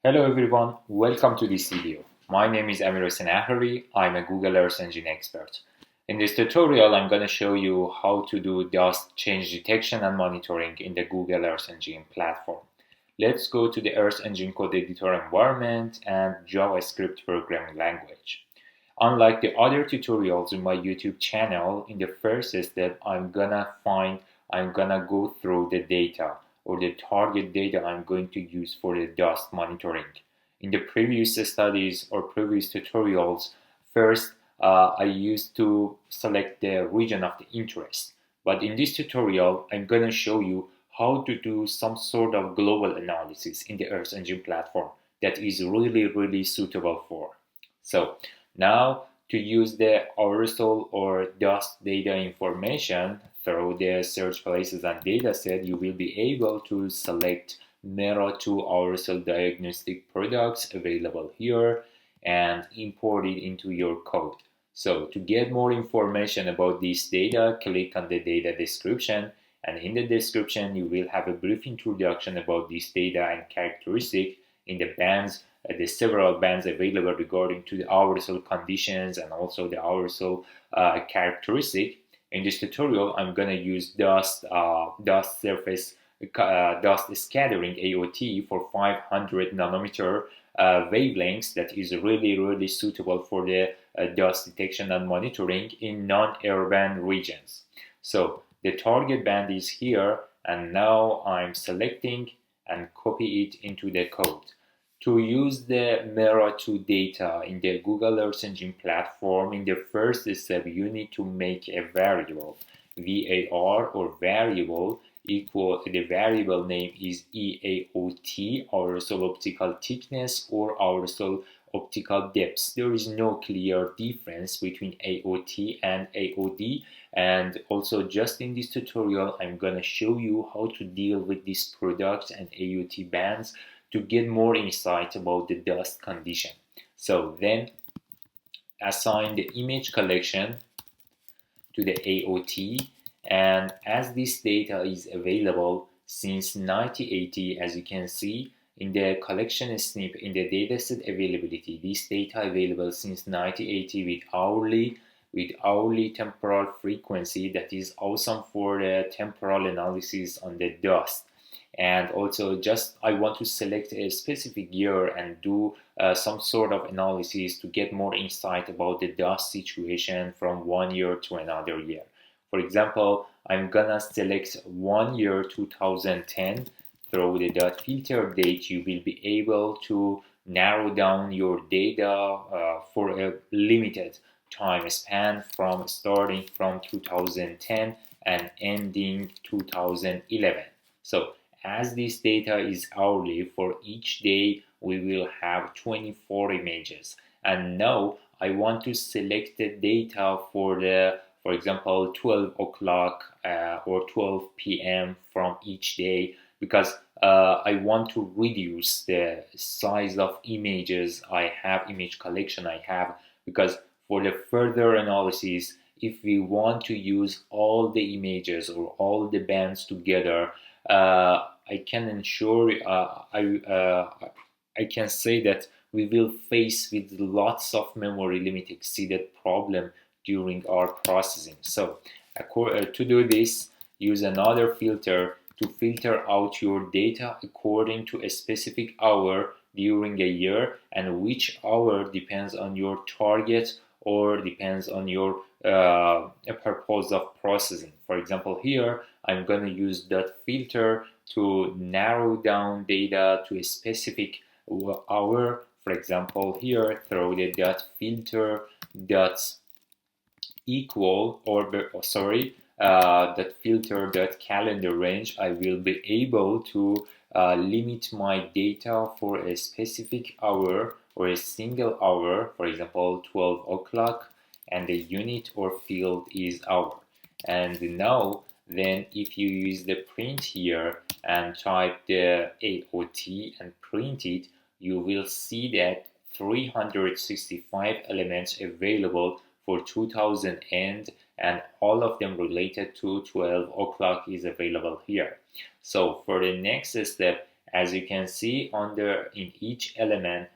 Hello everyone, welcome to this video. My name is Amir Ahari. I'm a Google Earth Engine expert. In this tutorial, I'm going to show you how to do dust change detection and monitoring in the Google Earth Engine platform. Let's go to the Earth Engine code editor environment and JavaScript programming language. Unlike the other tutorials in my YouTube channel, in the first step, I'm gonna go through the data or the target data I'm going to use for the dust monitoring. In the previous studies or previous tutorials, first I used to select the region of the interest. But in this tutorial, I'm going to show you how to do some sort of global analysis in the Earth Engine platform that is really suitable for. So now to use the aerosol or dust data information through the search places and dataset, you will be able to select MERA2 aerosol diagnostic products available here and import it into your code. So to get more information about this data, click on the data description, and in the description you will have a brief introduction about this data and characteristic in the bands, the several bands available regarding to the aerosol conditions and also the aerosol characteristic. In this tutorial, I'm going to use dust surface dust scattering AOT for 500 nanometer wavelengths that is really suitable for the dust detection and monitoring in non-urban regions. So the target band is here, and now I'm selecting and copy it into the code. To use the MERA2 data in the Google Earth Engine platform, in the first step, you need to make a variable, var or variable equal, the variable name is EAOT, aerosol optical thickness or aerosol optical depth. There is no clear difference between AOT and AOD, and also just in this tutorial I'm gonna show you how to deal with these products and AOT bands to get more insight about the dust condition. So then assign the image collection to the AOT, and as this data is available since 1980, as you can see in the collection snip in the dataset availability, this data available since 1980 with hourly temporal frequency. That is awesome for the temporal analysis on the dust. And also just I want to select a specific year and do some sort of analysis to get more insight about the dust situation from one year to another year. For example, I'm gonna select 1 year 2010. Through the dot filter date, you will be able to narrow down your data for a limited time span from starting from 2010 and ending 2011. So as this data is hourly, for each day we will have 24 images. And now I want to select the data for example 12 o'clock or 12 p.m. from each day, because I want to reduce the size of images I have, image collection I have, because for the further analysis, if we want to use all the images or all the bands together, I can ensure I can say that we will face with lots of memory limit exceeded problem during our processing. So to do this, use another filter to filter out your data according to a specific hour during a year, and which hour depends on your target or depends on your purpose of processing. For example, here I'm going to use that filter to narrow down data to a specific hour. For example, here through the dot filter dot equal that filter dot calendar range, I will be able to limit my data for a specific hour or a single hour, for example 12 o'clock, and the unit or field is hour. And now then if you use the print here and type the AOT and print it, you will see that 365 elements available for 2000 end, and all of them related to 12 o'clock is available here. So for the next step, As you can see, in each element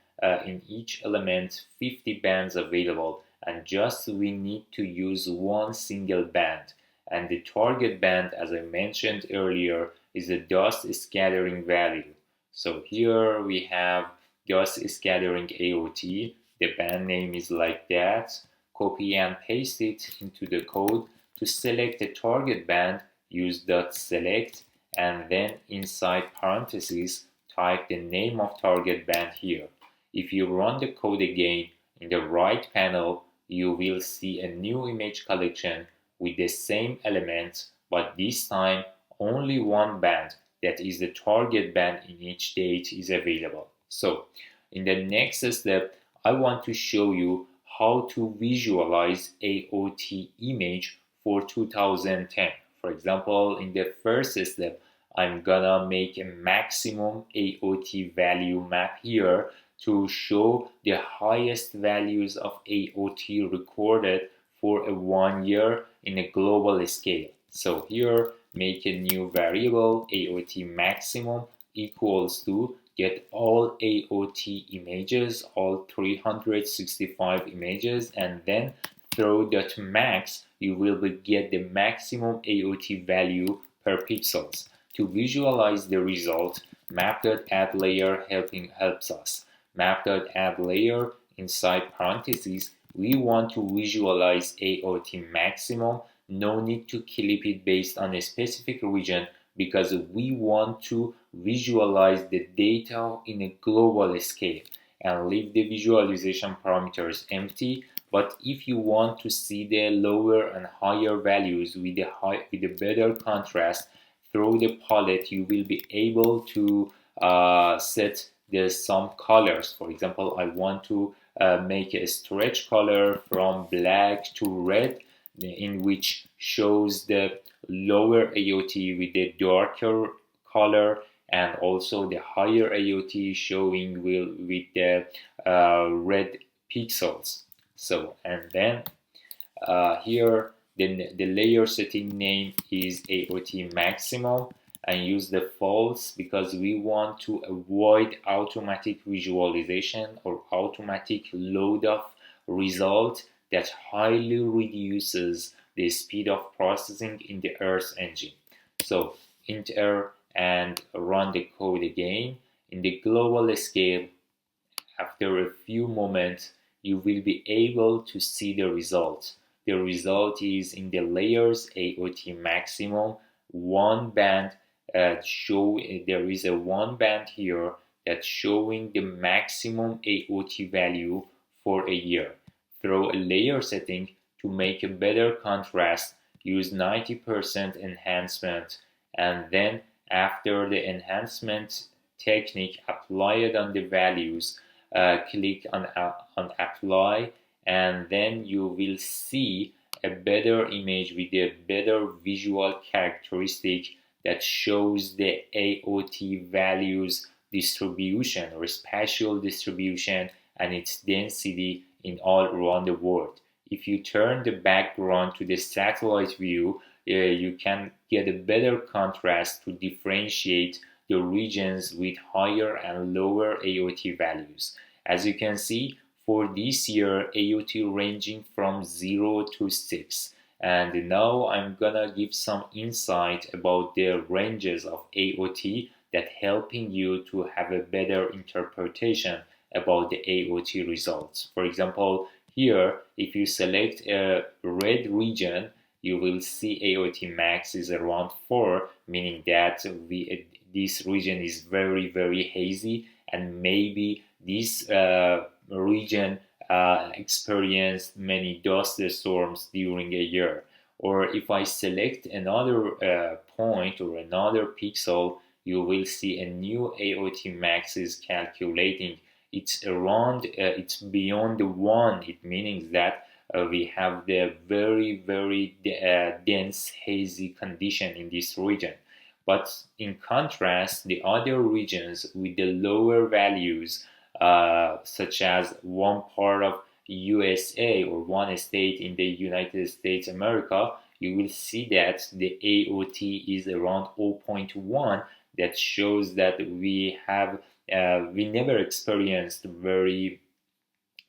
50 bands available, and just we need to use one single band. And the target band, as I mentioned earlier, is the dust scattering value. So here we have dust scattering AOT. The band name is like that. Copy and paste it into the code. To select the target band, use .select, and then inside parentheses type the name of target band here. If you run the code again, in the right panel you will see a new image collection with the same elements, but this time only one band, that is the target band in each date, is available. So in the next step, I want to show you how to visualize AOT image for 2010. For example, in the first step, I'm gonna make a maximum AOT value map here to show the highest values of AOT recorded for a 1 year in a global scale. So here, make a new variable, AOT maximum equals to get all AOT images, all 365 images, and then throw .max, you will get the maximum AOT value per pixels. To visualize the result, map.addLayer helps us. Map.addLayer inside parentheses, we want to visualize AOT maximum. No need to clip it based on a specific region because we want to visualize the data in a global scale and leave the visualization parameters empty. But if you want to see the lower and higher values with a better contrast, through the palette you will be able to set some colors. For example, I want to make a stretch color from black to red, in which shows the lower AOT with the darker color, and also the higher AOT showing with the red pixels. So, and then here the layer setting name is AOT maximum, and use the false because we want to avoid automatic visualization or automatic load of result that highly reduces the speed of processing in the Earth engine. So enter and run the code again. In the global scale, after a few moments, you will be able to see the result. The result is in the layers AOT maximum, one band there is a one band here that's showing the maximum AOT value for a year. Throw a layer setting to make a better contrast, use 90% enhancement, and then after the enhancement technique, apply it on the values. Click on apply, and then you will see a better image with a better visual characteristic that shows the AOT values distribution or spatial distribution and its density in all around the world. If you turn the background to the satellite view, you can get a better contrast to differentiate the regions with higher and lower AOT values. As you can see, for this year, AOT ranging from 0 to 6. And now I'm gonna give some insight about the ranges of AOT that helping you to have a better interpretation about the AOT results. For example, here, if you select a red region, you will see AOT max is around 4, meaning that this region is very, very hazy, and maybe this region experienced many dust storms during a year. Or if I select another point or another pixel, you will see a new AOT max is calculating. It's around, it's beyond the 1. It means that we have the very, very dense hazy condition in this region. But in contrast, the other regions with the lower values, such as one part of USA or one state in the United States America, you will see that the AOT is around 0.1. That shows that we never experienced we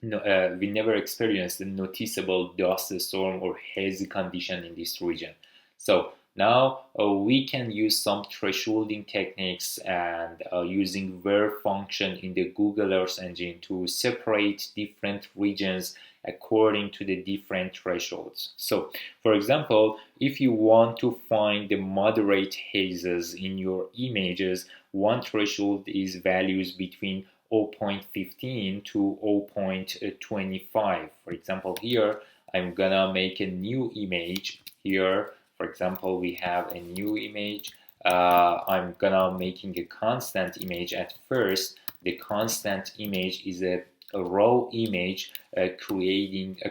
never experienced a noticeable dust storm or hazy condition in this region. So now we can use some thresholding techniques and using where function in the Google Earth Engine to separate different regions according to the different thresholds. So for example, if you want to find the moderate hazes in your images, one threshold is values between 0.15 to 0.25. For example, here I'm gonna make a new image. Here, for example, we have a new image. I'm gonna making a constant image at first. The constant image is a raw image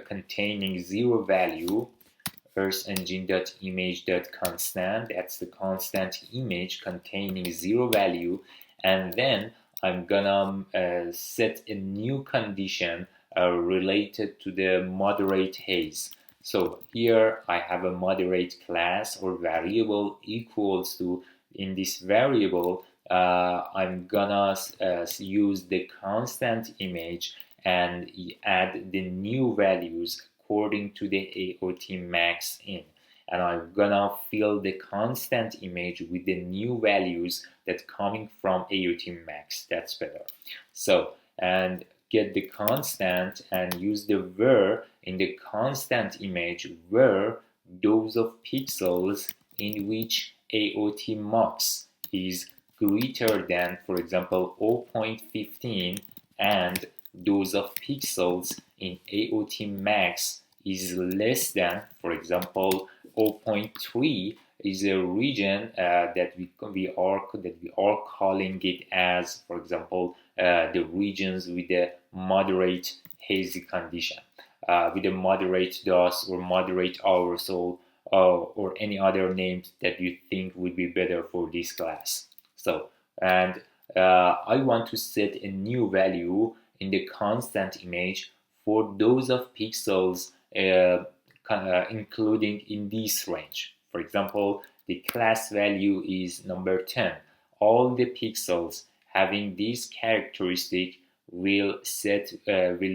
containing zero value. EarthEngine.image.constant. That's the constant image containing zero value, and then I'm gonna set a new condition related to the moderate haze. So here I have a moderate class or variable equals to, in this variable I'm gonna use the constant image and add the new values according to the AOT max in, and I'm gonna fill the constant image with the new values that coming from AOT max. That's better. So, and get the constant and use the where in the constant image where those of pixels in which AOT max is greater than, for example, 0.15, and those of pixels in AOT max is less than, for example, 0.3 is a region that we are calling it as, for example, the regions with a moderate hazy condition, with a moderate dust or moderate aerosol, or any other names that you think would be better for this class. So, and I want to set a new value in the constant image for those of pixels including in this range. For example, the class value is number 10. All the pixels having this characteristic will be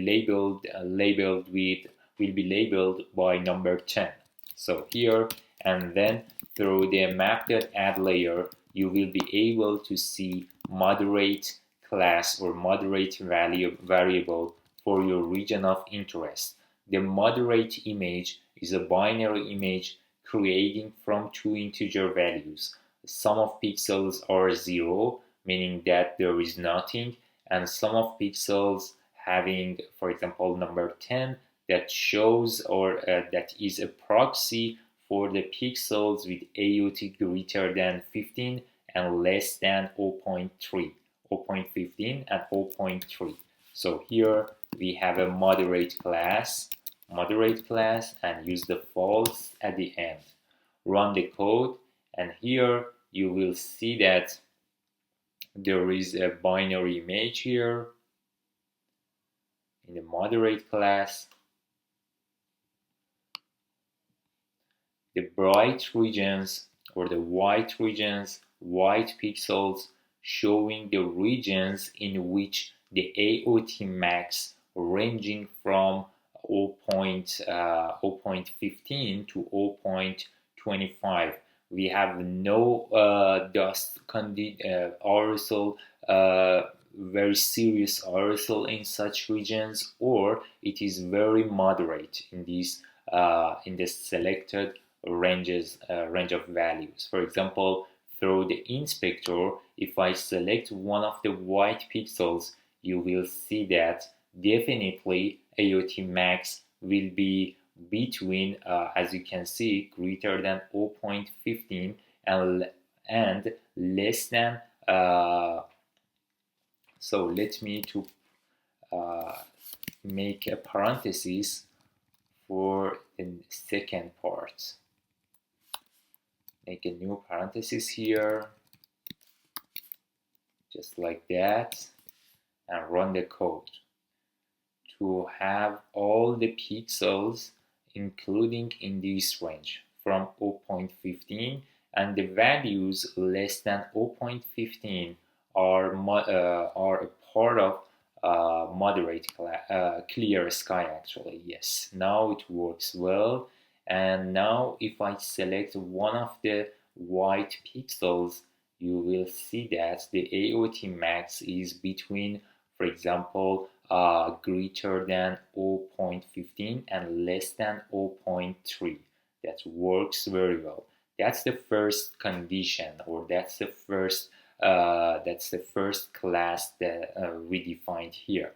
labeled by number 10. So here, and then through the map.add layer, you will be able to see moderate class or moderate variable for your region of interest. The moderate image is a binary image creating from two integer values. Sum of pixels are 0, meaning that there is nothing, and sum of pixels having, for example, number 10, that shows or that is a proxy for the pixels with AOT greater than 15 and less than 0.3, 0.15 and 0.3. So here we have a moderate class, and use the false at the end. Run the code, and here you will see that there is a binary image here in the moderate class. The bright regions or the white regions, white pixels showing the regions in which the AOT max ranging from 0.15 to 0.25. We have no dust aerosol, very serious aerosol in such regions, or it is very moderate in these in the selected range of values. For example, through the inspector, if I select one of the white pixels, you will see that definitely AOT max will be between, as you can see, greater than 0.15 and less than. So let me to make a parenthesis for the second part. Make a new parenthesis here, just like that, and run the code to have all the pixels including in this range. from 0.15, and the values less than 0.15 are a part of moderate clear sky actually. Yes, now it works well. And now if I select one of the white pixels, you will see that the AOT max is between, for example, greater than 0.15 and less than 0.3. That works very well. That's the first condition, or that's the first class that we defined here.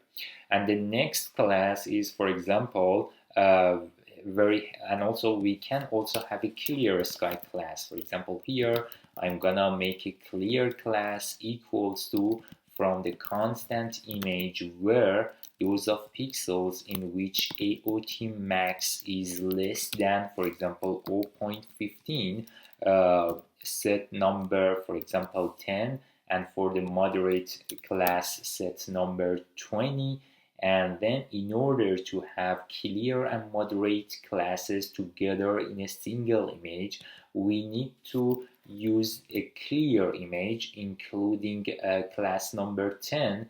And the next class is, for example, and also we can also have a clear sky class. For example, here I'm gonna make a clear class equals to from the constant image where those of pixels in which AOT max is less than, for example, 0.15, set number, for example, 10, and for the moderate class set number 20. And then in order to have clear and moderate classes together in a single image, we need to use a clear image including class number 10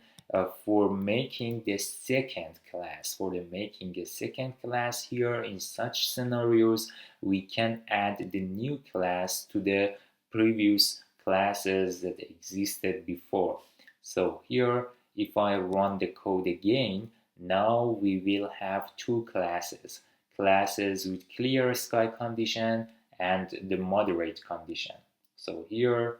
for making the second class. For the making a second class here, in such scenarios, we can add the new class to the previous classes that existed before. So here, if I run the code again, now we will have two classes with clear sky condition and the moderate condition. So here,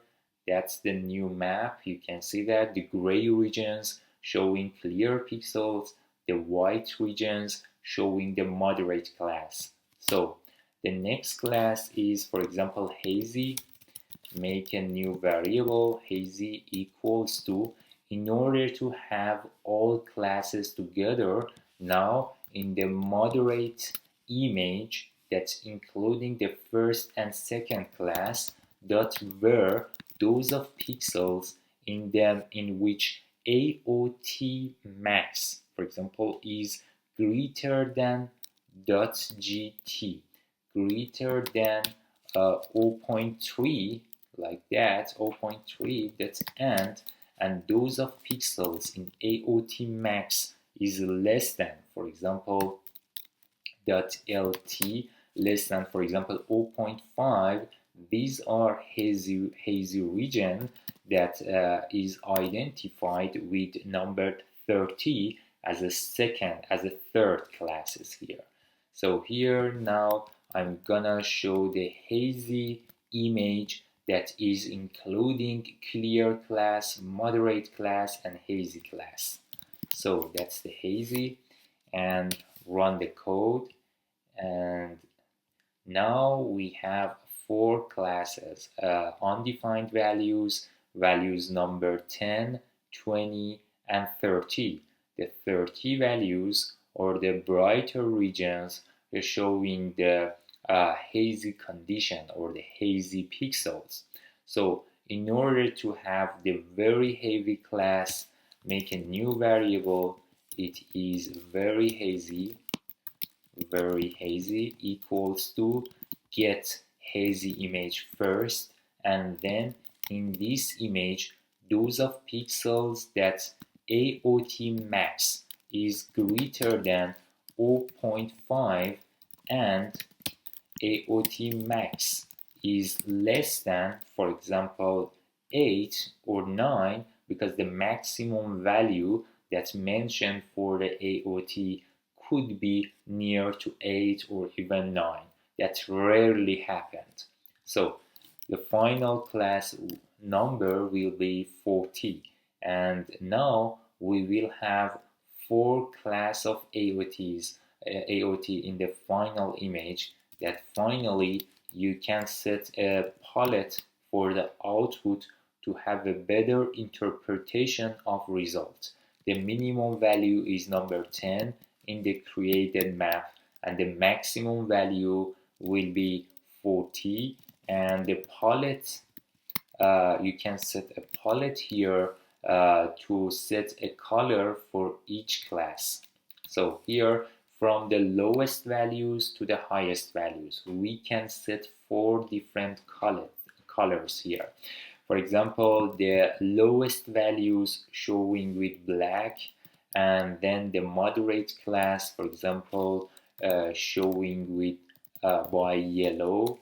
that's the new map. You can see that the gray regions showing clear pixels, the white regions showing the moderate class. So the next class is, for example, hazy. Make a new variable, hazy equals to, in order to have all classes together, now in the moderate image, that's including the first and second class, dot where those of pixels in them in which AOT max, for example, is greater than .gt, greater than 0.3, like that, 0.3, that's and those of pixels in AOT max is less than, for example, .lt, less than, for example, 0.5. These are hazy region that is identified with number 30 as a third classes here. So here now I'm gonna show the hazy image that is including clear class, moderate class, and hazy class. So that's the hazy, and run the code, and now we have four classes, undefined values number 10, 20, and 30. The 30 values, or the brighter regions, are showing the hazy condition or the hazy pixels. So in order to have the very heavy class, make a new variable. It is very hazy equals to get hazy image first, and then in this image those of pixels that AOT max is greater than 0.5 and AOT max is less than, for example, 8 or 9, because the maximum value that's mentioned for the AOT could be near to 8 or even 9. That rarely happened. So the final class number will be 40. And now we will have 4 class of AOT in the final image, that finally you can set a palette for the output to have a better interpretation of results. The minimum value is number 10 in the created map, and the maximum value will be 40, and the palette, you can set a palette here to set a color for each class. So here from the lowest values to the highest values. We can set 4 different colors here. For example, the lowest values showing with black, and then the moderate class, for example, showing with by yellow,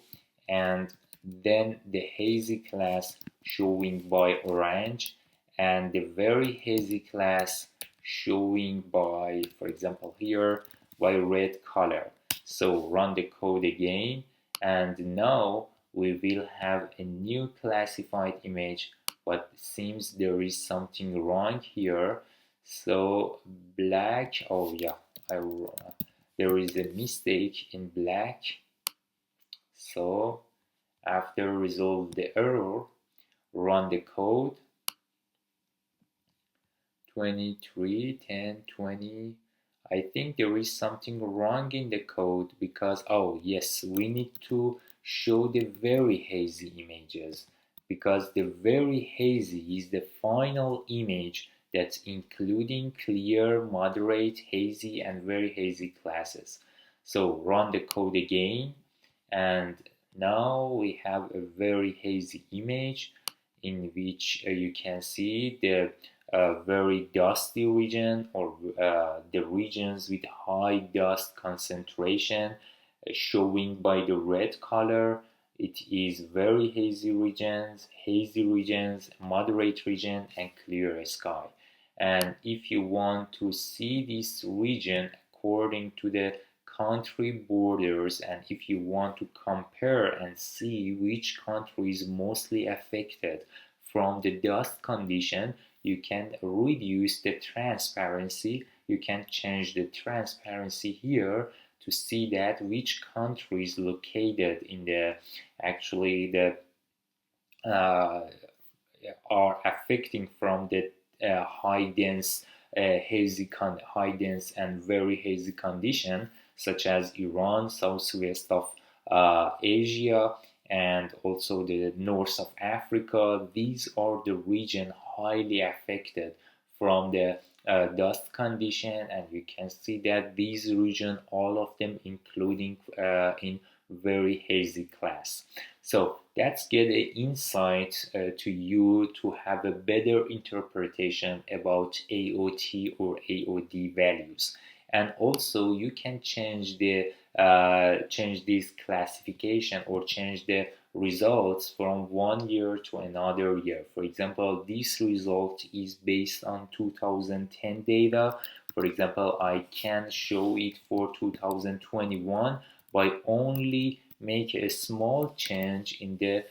and then the hazy class showing by orange, and the very hazy class showing by, for example here, by red color. So run the code again, and now we will have a new classified image, but seems there is something wrong here. So black, oh yeah, there is a mistake in black. So after resolve the error, run the code. 23, 10, 20. I think there is something wrong in the code because, oh yes, we need to show the very hazy images, because the very hazy is the final image that's including clear, moderate, hazy, and very hazy classes. So run the code again, and now we have a very hazy image in which you can see the very dusty region, or the regions with high dust concentration, showing by the red color. It is very hazy regions, moderate region, and clear sky. And if you want to see this region according to the country borders, and if you want to compare and see which country is mostly affected from the dust condition, you can reduce the transparency. You can change the transparency here to see that which country is located in the are affecting from the high dense and very hazy condition, such as Iran, southwest of Asia, and also the north of Africa. These are the region highly affected from the dust condition, and you can see that these region, all of them including in very hazy class. So that's get an insight to you to have a better interpretation about AOT or AOD values. And also you can change this classification, or change the results from one year to another year. For example, this result is based on 2010 data. For example, I can show it for 2021 by only make a small change in the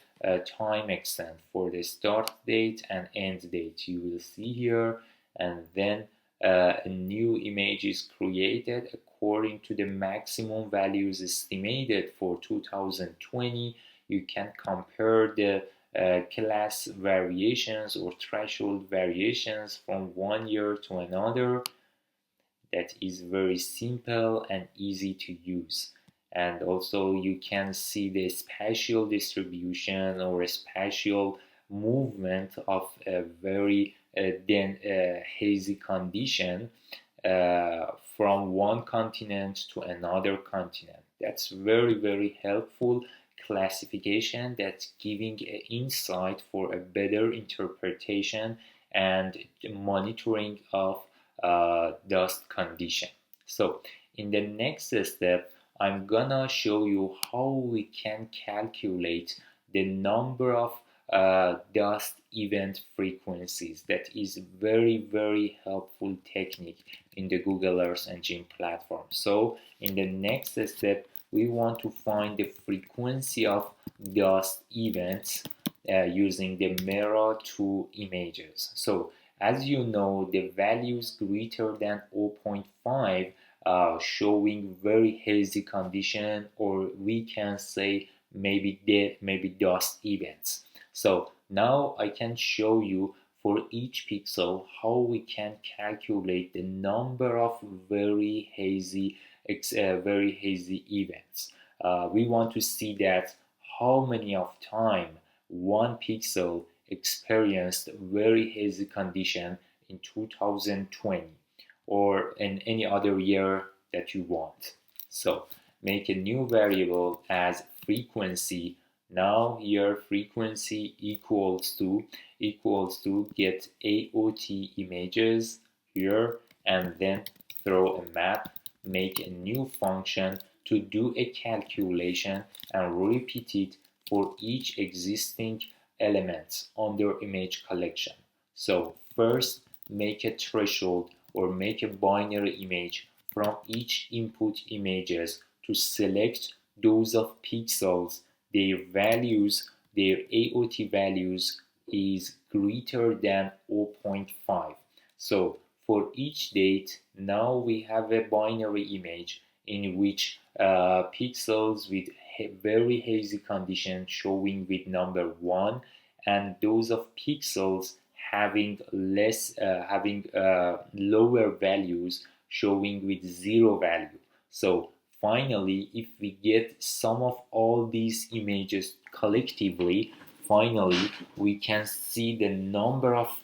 time extent for the start date and end date. You will see here, and then a new image is created according to the maximum values estimated for 2020. You can compare the class variations or threshold variations from one year to another. That is very simple and easy to use. And also you can see the spatial distribution or a spatial movement of a very hazy condition from one continent to another continent. That's very helpful classification, that's giving an insight for a better interpretation and monitoring of dust condition. So in the next step, I'm gonna show you how we can calculate the number of dust event frequencies. That is very helpful technique in the Google Earth Engine platform. So in the next step, we want to find the frequency of dust events using the Mera-2 images. So as you know, the values greater than 0.5 showing very hazy condition, or we can say maybe dust events. So now I can show you for each pixel how we can calculate the number of very hazy events. We want to see that how many of time one pixel experienced very hazy condition in 2020 or in any other year that you want. So make a new variable as frequency. Now here frequency equals to get AOT images here, and then throw a map, make a new function to do a calculation and repeat it for each existing element under image collection. So first make a threshold or make a binary image from each input images to select those of pixels their values, their AOT values is greater than 0.5. So for each date, now we have a binary image in which pixels with very hazy condition showing with number 1, and those of pixels having lower values showing with 0 value. So finally, if we get sum of all these images collectively, finally we can see the number of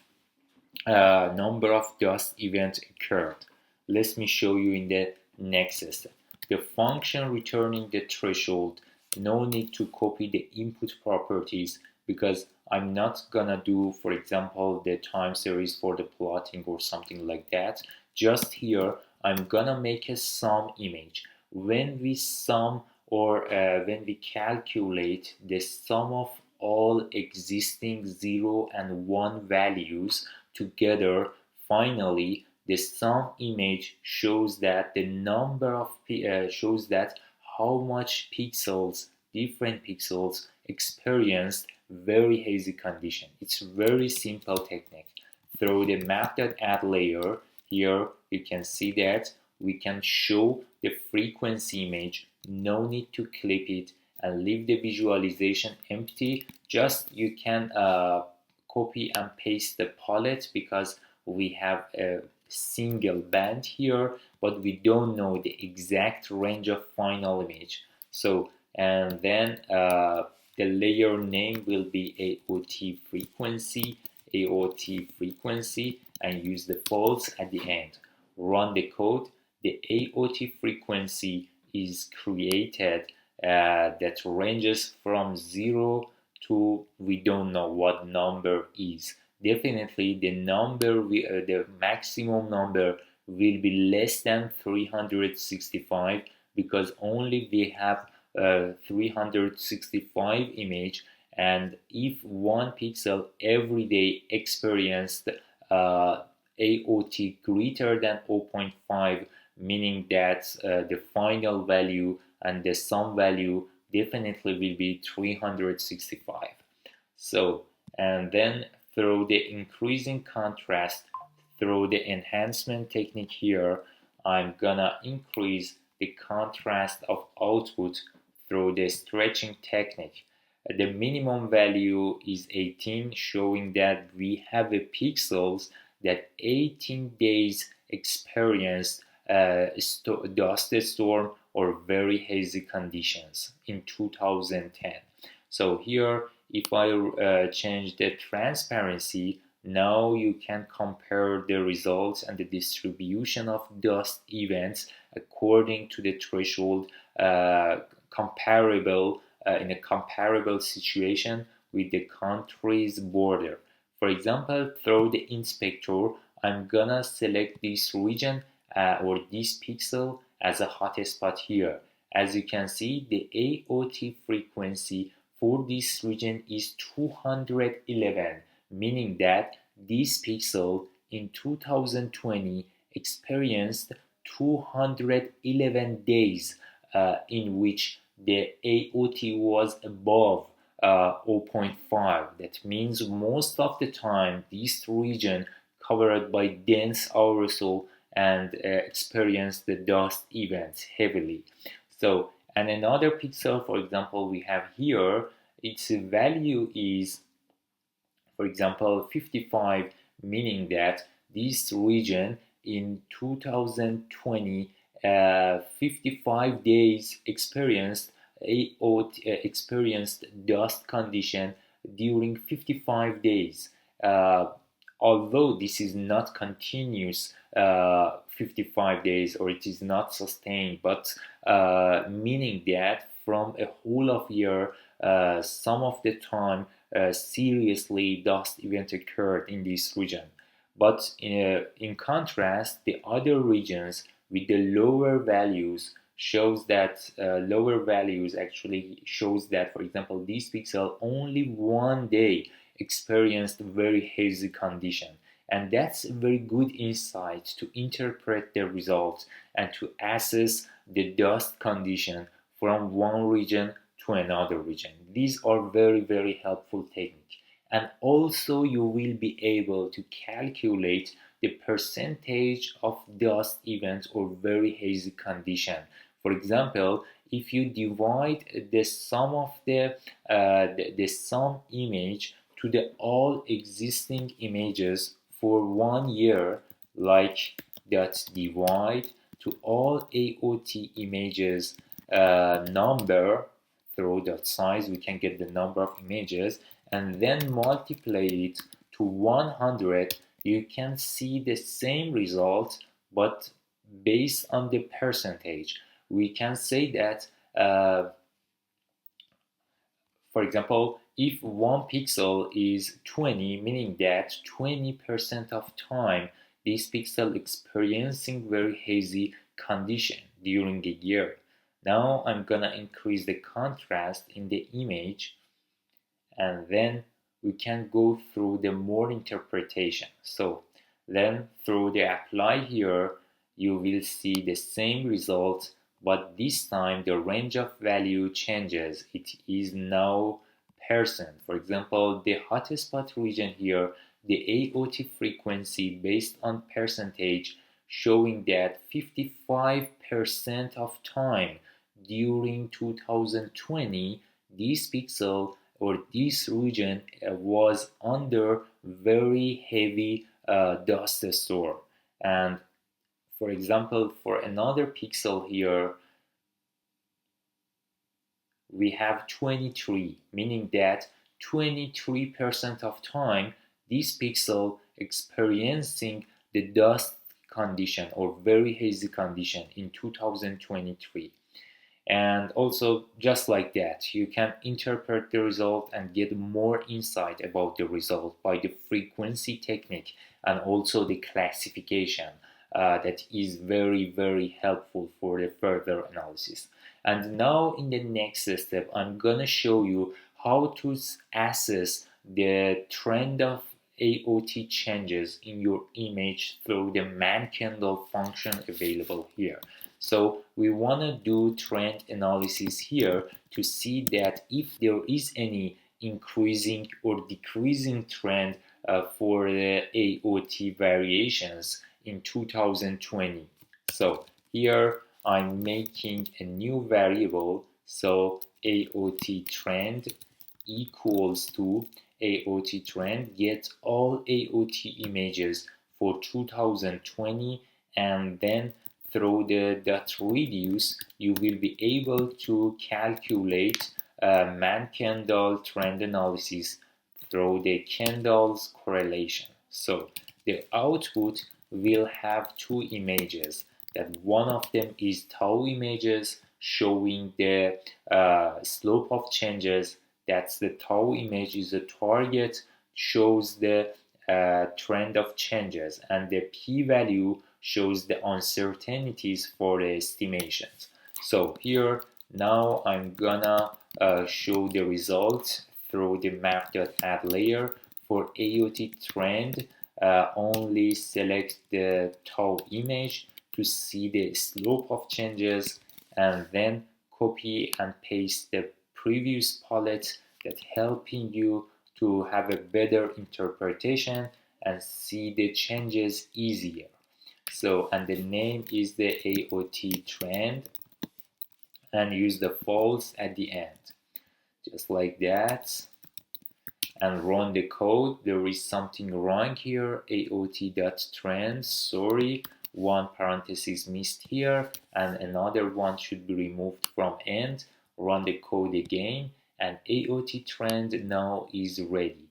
dust events occurred. Let me show you in the next step. The function returning the threshold, no need to copy the input properties because I'm not gonna do, for example, the time series for the plotting or something like that. Just here, I'm gonna make a sum image. When we sum or when we calculate the sum of all existing 0 and 1 values together, finally the sum image shows that the number of shows that how much pixels, different pixels experienced very hazy condition. It's very simple technique. Through the map.add layer, here you can see that we can show the frequency image. No need to clip it and leave the visualization empty. Just you can copy and paste the palette because we have a single band here, but we don't know the exact range of final image. So, and then the layer name will be AOT frequency, and use the false at the end. Run the code. The AOT frequency is created that ranges from 0 to we don't know what number is. Definitely the number, the maximum number will be less than 365 because only we have 365 image, and if one pixel every day experienced AOT greater than 0.5, meaning that the final value and the sum value definitely will be 365. So, and then through the increasing contrast, through the enhancement technique here, I'm gonna increase the contrast of output through the stretching technique. The minimum value is 18, showing that we have a pixels that 18 days experienced dust storm or very hazy conditions in 2010. So here, if I change the transparency, now you can compare the results and the distribution of dust events according to the threshold comparable in a comparable situation with the country's border. For example, through the inspector, I'm gonna select this region or this pixel as a hotspot here. As you can see, the AOT frequency for this region is 211, meaning that this pixel in 2020 experienced 211 days in which the AOT was above 0.5. That means most of the time this region covered by dense aerosol and experienced the dust events heavily. So, and another pixel, for example, we have here, its value is, for example, 55, meaning that this region in 2020 55 days experienced experienced dust condition during 55 days. although this is not continuous 55 days, or it is not sustained, but meaning that from a whole of year, some of the time seriously dust event occurred in this region. But in contrast, the other regions with the lower values shows that lower values actually shows that, for example, this pixel only one day experienced very hazy condition, and that's a very good insight to interpret the results and to assess the dust condition from one region to another region. These are very helpful techniques, and also you will be able to calculate the percentage of dust events or very hazy condition. For example, if you divide the sum of the sum image to the all existing images for 1 year, like that divide to all AOT images number through dot size, we can get the number of images, and then multiply it to 100, you can see the same result, but based on the percentage. We can say that, for example, if one pixel is 20, meaning that 20% of time this pixel experiencing very hazy condition during a year. Now I'm gonna increase the contrast in the image, and then we can go through the more interpretation. So then through the apply here, you will see the same result, but this time the range of value changes. It is now percent. For example, the hotspot region here, the AOT frequency based on percentage, showing that 55% of time during 2020 this pixel or this region was under very heavy dust storm. And for example, for another pixel here, we have 23, meaning that 23% of time this pixel experiencing the dust condition or very hazy condition in 2023. And also, just like that, you can interpret the result and get more insight about the result by the frequency technique and also the classification that is very helpful for the further analysis. And now in the next step, I'm gonna show you how to assess the trend of AOT changes in your image through the man candle function available here. So we want to do trend analysis here to see that if there is any increasing or decreasing trend for the AOT variations in 2020. So here I'm making a new variable, so AOT trend equals to AOT trend get all AOT images for 2020, and then through the dot reduce you will be able to calculate man candle trend analysis through the candles correlation. So the output will have two images, that one of them is tau images showing the slope of changes. That's the tau image is a target, shows the trend of changes, and the p-value shows the uncertainties for the estimations. So here now I'm gonna show the results through the map.add layer. For AOT trend, only select the tau image to see the slope of changes, and then copy and paste the previous palette that helping you to have a better interpretation and see the changes easier. So, and the name is the AOT trend, and use the false at the end, just like that, and run the code. There is something wrong here, AOT.trend, sorry, one parenthesis missed here, and another one should be removed from end. Run the code again, and AOT trend now is ready.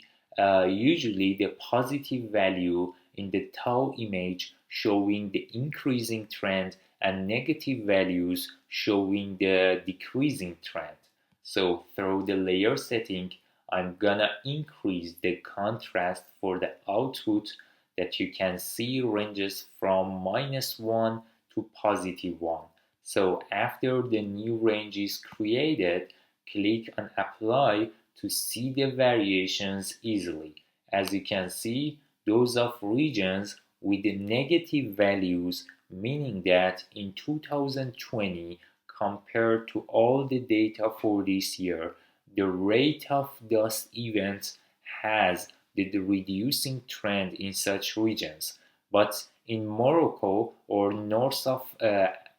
usually the positive value in the tau image showing the increasing trend and negative values showing the decreasing trend. So through the layer setting, I'm gonna increase the contrast for the output that you can see ranges from -1 to +1. So after the new range is created, click on apply to see the variations easily. As you can see, those of regions with the negative values, meaning that in 2020, compared to all the data for this year, the rate of dust events has the reducing trend in such regions. But in Morocco or north of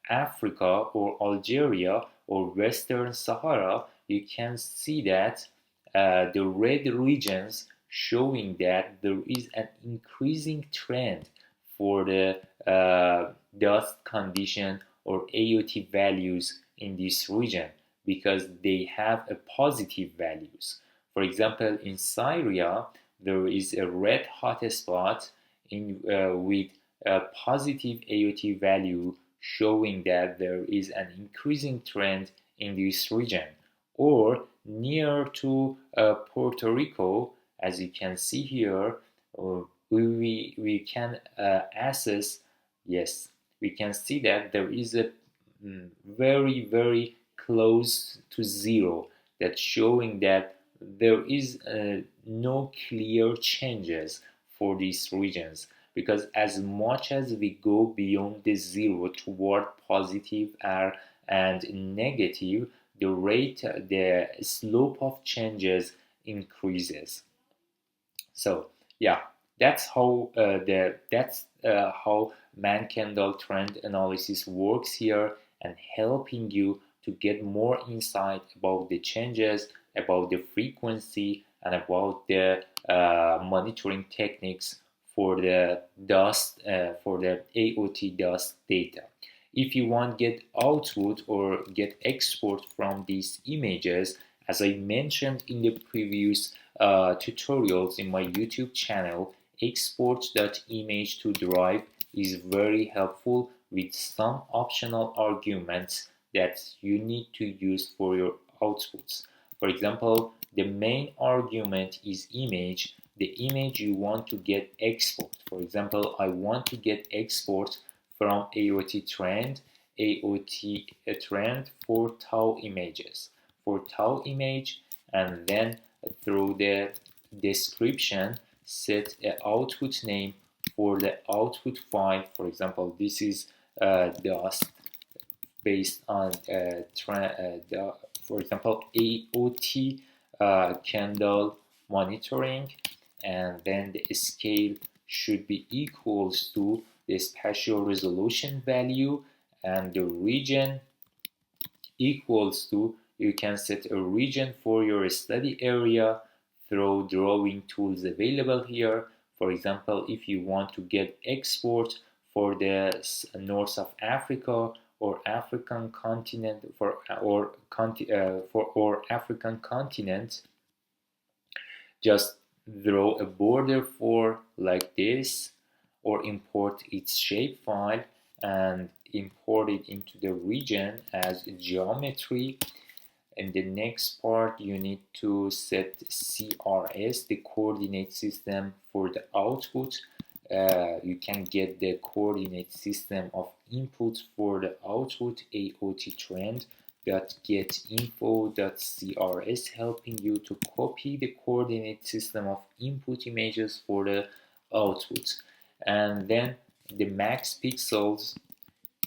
Africa or Algeria or Western Sahara, you can see that the red regions showing that there is an increasing trend for the dust condition or AOT values in this region because they have a positive values. For example, in Syria, there is a red hotspot with a positive AOT value showing that there is an increasing trend in this region. Or near to Puerto Rico, as you can see here, we can assess, yes, we can see that there is a very close to zero, that's showing that there is no clear changes for these regions, because as much as we go beyond the zero toward positive and negative, the slope of changes increases. So yeah, that's how man-candle trend analysis works here, and helping you to get more insight about the changes, about the frequency, and about the monitoring techniques for the dust, for the AOT dust data. If you want get output or get export from these images, as I mentioned in the previous tutorials in my YouTube channel, export.image to drive is very helpful with some optional arguments that you need to use for your outputs. For example, the main argument is image, the image you want to get export. For example, I want to get export from AOT trend for tau images. For tau image, and then through the description set an output name for the output file. For example, this is dust based on for example AOT candle monitoring, and then the scale should be equals to the spatial resolution value, and the region equals to, you can set a region for your study area through drawing tools available here. For example, if you want to get export for the north of Africa or African continent or African continent, just draw a border for like this, or import its shapefile and import it into the region as geometry. In the next part, you need to set CRS, the coordinate system for the output. You can get the coordinate system of input for the output, AOT trend .getinfo.crs, helping you to copy the coordinate system of input images for the output. And then the max pixels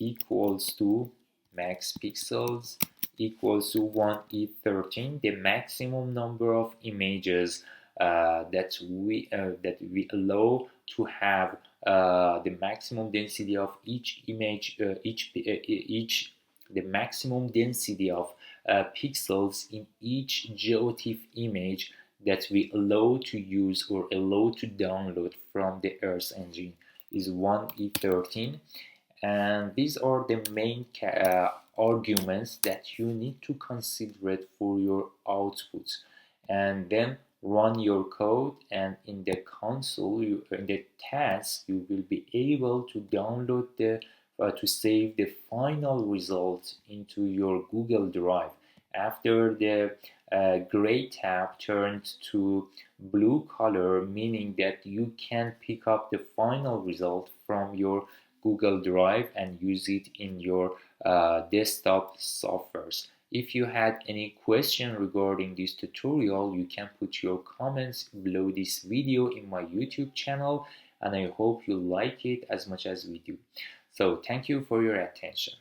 equals to 1e13, the maximum number of images that we allow to have the maximum density of each image, the maximum density of pixels in each GeoTIFF image that we allow to use or allow to download from the Earth Engine is 1e13. And these are the main arguments that you need to consider for your output. And then run your code, and in the console, in the task, you will be able to download to save the final result into your Google Drive. After the gray tab turns to blue color, meaning that you can pick up the final result from your Google Drive and use it in your desktop softwares. If you had any question regarding this tutorial, you can put your comments below this video in my YouTube channel, and I hope you like it as much as we do. So thank you for your attention.